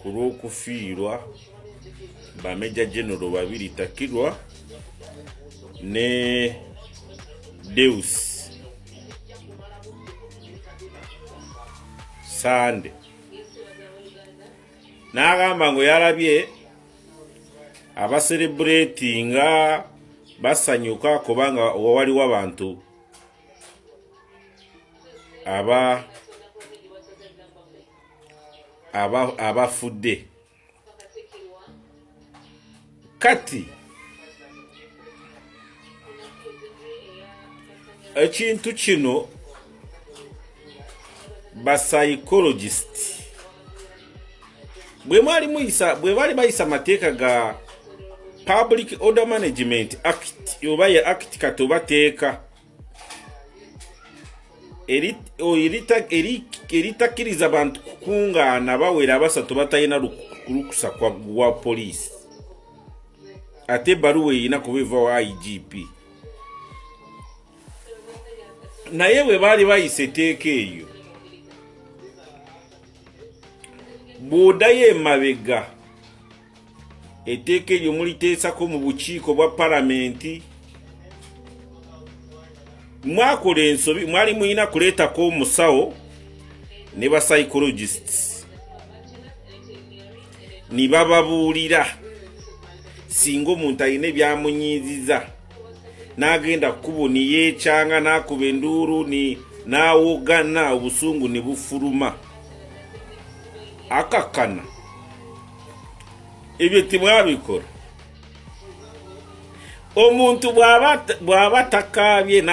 kulw'okufiirwa bameja general babiri Takirwa ne Deus Sande. N'agamba ngu yalabye abacelebratinga basanyuka kubanga waliwo abantu abafudde. Kati ekintu kino ba psychologist bwe bali bayisa amateeka ga Public Order Management Act oba ya act katoba teeka eritakiriza abantu kukungaana bawera basatu batayina lukusa kwa police. Ate baruwa ina kubiva wa IGP. Naye bwe bali bayise teeka eyo bw'oddayo emabega etteeka eryo muliteesako mu bukiiko bwa palamenti mwakola ensobi mwali muyina kuleetako omusawo ne ba psychologists ni bababuulira singa omuntu alina ebyamunyiiziza n'agenda kkubo ni yeekyanga n'akuba enduulu n'awogana obusungu ne bufuluma akakana ebyo timwabikola. Omuntu bw'aba takaabye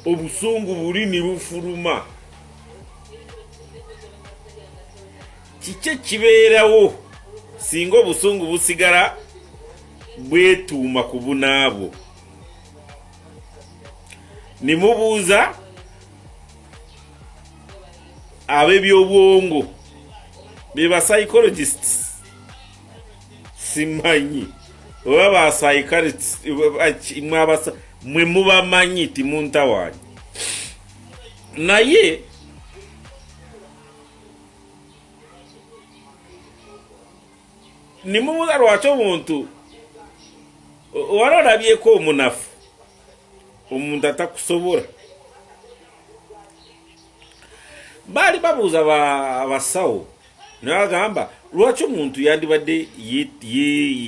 obusungu buli ne bufuluma kiki kibeerawo singa obusungu busigala bwetuuma ku bunaabo. Ne mubuuza ab'ebyobwongo be ba psychologists simanyi oba ba psychiatrists mwe mubamanyi timuntawanyi. Naye nimubuuza lwaki omuntu wali olabyeko omunafu omuntu atakusobola. Baali babuuza abasawo n'agamba lwaki omuntu yandibadde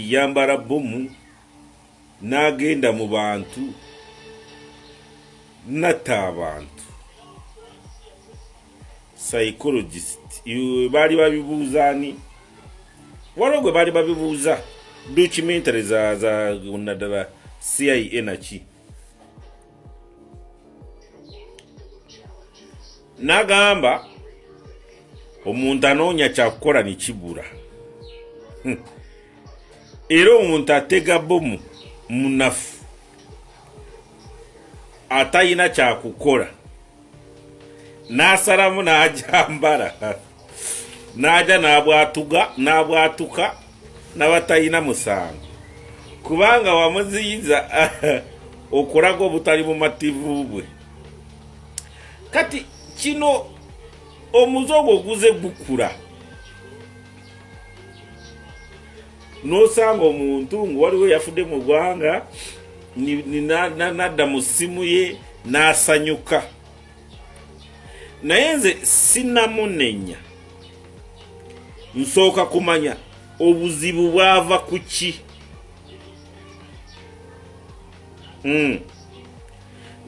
yambala bomu n'agenda mu bantu natta abantu. Psychologist baali babibuuzaani waliwo gwe baali babibuuza documentary za naddala CIA naki n'agamba omuntu anoonya kyakukola ne kibula. Era omuntu atega bomu munafu atayina kyakukola n'asalamu n'ajambala n'aja n'abwatuka n'abatayina musango kubanga wamuziyiza okulaga obutali bumativu bwe. Kati kino omuzogo oguze gukula n'osanga omuntu ngu waliwo yafudde mu ggwanga nadda mu ssimu ye n'asanyuka. Naye nze sinnamunenya nsooka kumanya obuzibu bwava ku ki.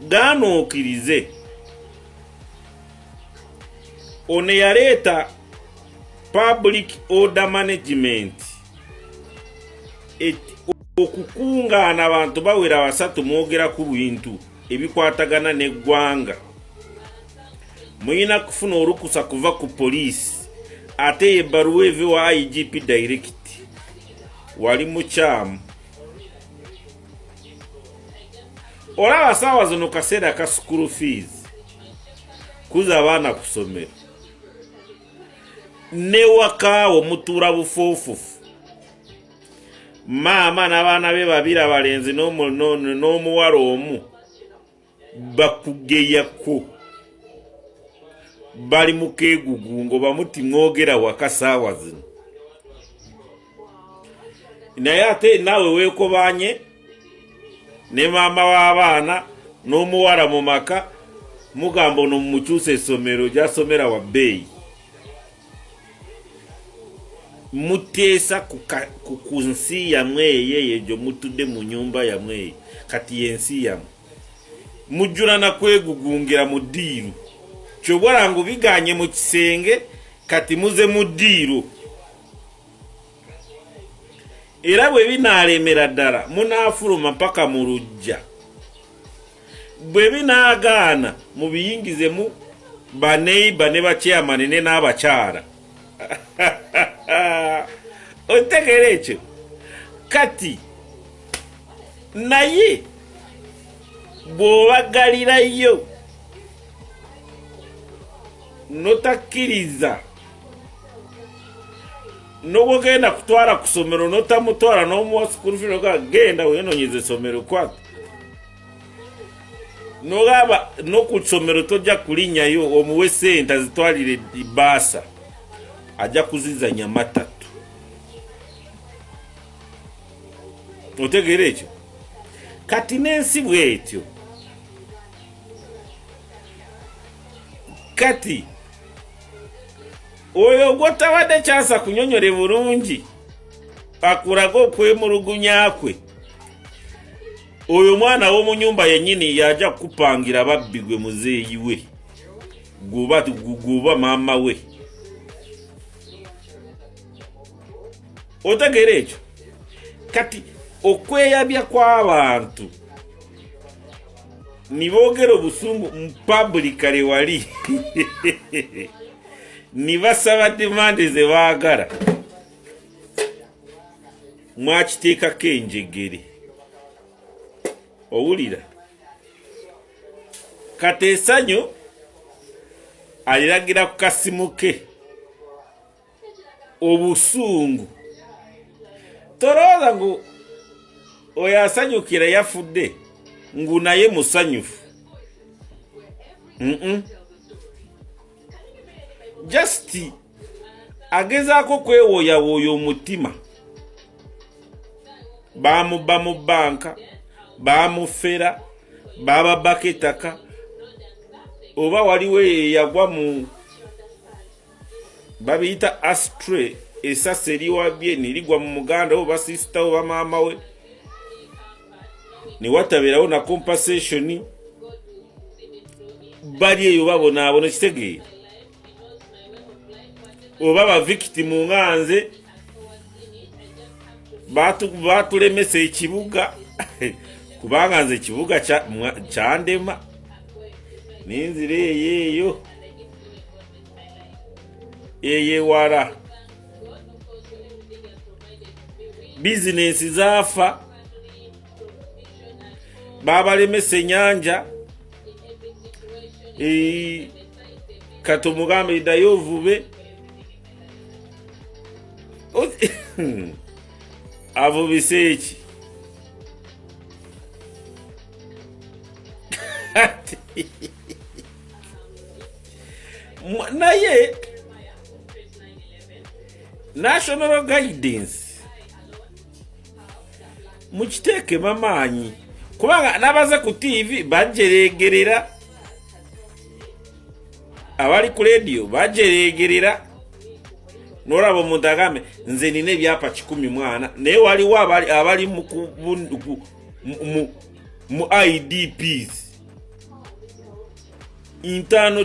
Gaana okkirize ono yaleeta Public Order Management okukungaana abantu bawera basatu mwogera ku bintu ebikwatagana n'eggwanga. Muyina kufuna olukusa kuva ku poliisi ate ebbaluwa eve wa IGP direct. Wali mukyamu olaba saawa zino kaseera ka school fees kuza abaana ku ssomero ne wakaawo mutuula bufoofufu maama n'abaana be babiri abalenzi n'omuwala omu bakugeyako bali mu keegugungo bamuti mwogera waka saawa zino naye ate nawe weekobanye ne maama w'abaana n'omuwala mu maka mugamba ono mumukyusa essomero gy'asomera wa bbeeyi. Muteesa ku nsi yamwe eyo gye mutudde mu nnyumba yamwe eyo kati yensi yamwe mujjula na kwegugungira mu ddiiru kyobwala ngu biganye mu kisenge kati muze mu ddiiru era bwe binaalemera ddala munaafuluma paka mu lujja bwe binaagaana mubiyingizemu baneiba ne bakyamane ne n'abakyala. Otegera ekyo kati naye bw'obagalirayo notakkiriza n'obwogenda kutwala ku ssomero notamutwala n'omuwa school fee noga genda weenonyeza essomero kwata nogamba n'oku ssomero tojja kulinnyayo omuwe ssente azitwalire bbaasa ajja kuzizanya matatu. Otegera ekyo kati n'ensi bwetyo kati oyo gwotawadde kyansa kunyonyole bulungi akulaga okwemulugunya kwe oyo mwana w'omu nyumba yennyini yajja kukupangira babbi gwe muzeeyi we guba maama we. Otegera ekyo kati okweyabya kw'abantu niboogera obusungu mpablikale wali nibasaba demande ze baagala mwakiteekako enjegere owulira kati essanyu aliragira ku kasimu ke obusungu tolowooza ngu oyo asanyukira yafudde ngu naye musanyufu. Just agezaako kwewoyawooya omutima baamubba mu banka baamufera bababbako ettaka oba waliwo yagwa mu babiyita ashtray esasa eriwabye nerigwa mu muganda oba sisita oba maama we newatabeerawo na compensation bali eyo babonaabona kitegeera oba bavictimu nga nze batulemesa ekibuga kubanga nze ekibuga kyandema ninzira eyo eyewala bizinesi zaafa babalemesa ennyanja kati omugambe ddayo ovube avubise eki naye national guidance mukiteekemu amaanyi kubanga n'abaze ku TV bajeregerera abali ku radio bajeregerera n'olaba omuntu agambe nze nina ebyapa 10 mwana naye waliwo abali mu IDPs internal